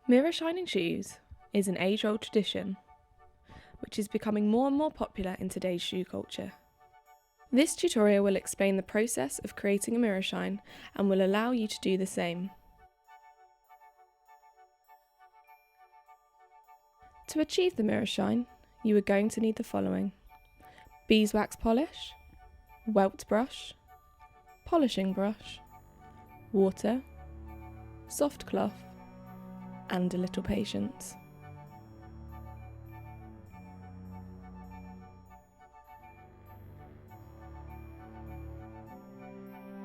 Mirror shining shoes is an age-old tradition, which is becoming more and more popular in today's shoe culture. This tutorial will explain the process of creating a mirror shine and will allow you to do the same. To achieve the mirror shine, you are going to need the following: beeswax polish, welt brush, polishing brush, water, soft cloth, and a little patience.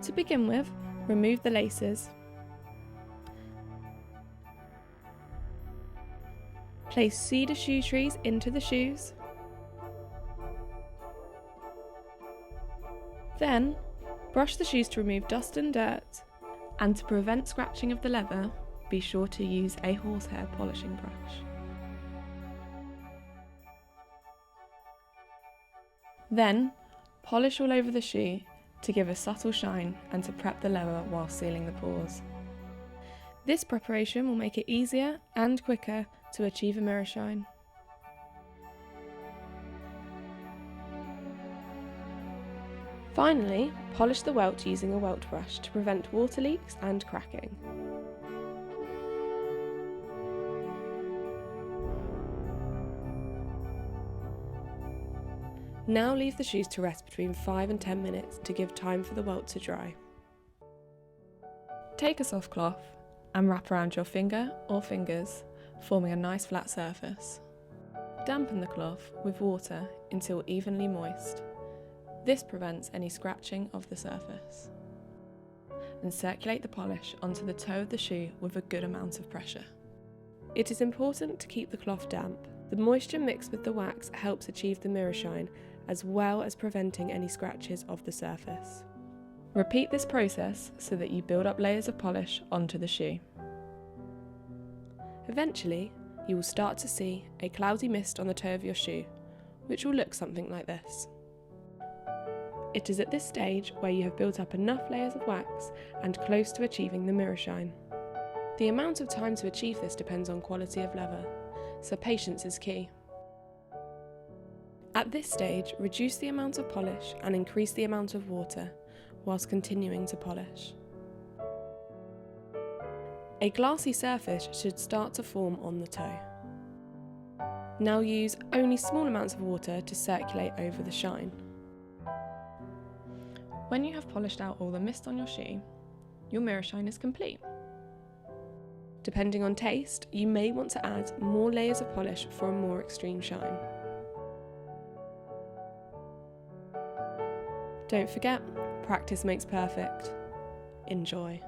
To begin with, remove the laces. Place cedar shoe trees into the shoes. Then, brush the shoes to remove dust and dirt, and to prevent scratching of the leather, be sure to use a horsehair polishing brush. Then, polish all over the shoe to give a subtle shine and to prep the leather while sealing the pores. This preparation will make it easier and quicker to achieve a mirror shine. Finally, polish the welt using a welt brush to prevent water leaks and cracking. Now leave the shoes to rest between 5 and 10 minutes to give time for the welt to dry. Take a soft cloth and wrap around your finger or fingers, forming a nice flat surface. Dampen the cloth with water until evenly moist. This prevents any scratching of the surface. And circulate the polish onto the toe of the shoe with a good amount of pressure. It is important to keep the cloth damp. The moisture mixed with the wax helps achieve the mirror shine, as well as preventing any scratches of the surface. Repeat this process so that you build up layers of polish onto the shoe. Eventually, you will start to see a cloudy mist on the toe of your shoe, which will look something like this. It is at this stage where you have built up enough layers of wax and close to achieving the mirror shine. The amount of time to achieve this depends on quality of leather, so patience is key. At this stage, reduce the amount of polish and increase the amount of water, whilst continuing to polish. A glassy surface should start to form on the toe. Now use only small amounts of water to circulate over the shine. When you have polished out all the mist on your shoe, your mirror shine is complete. Depending on taste, you may want to add more layers of polish for a more extreme shine. Don't forget, practice makes perfect. Enjoy.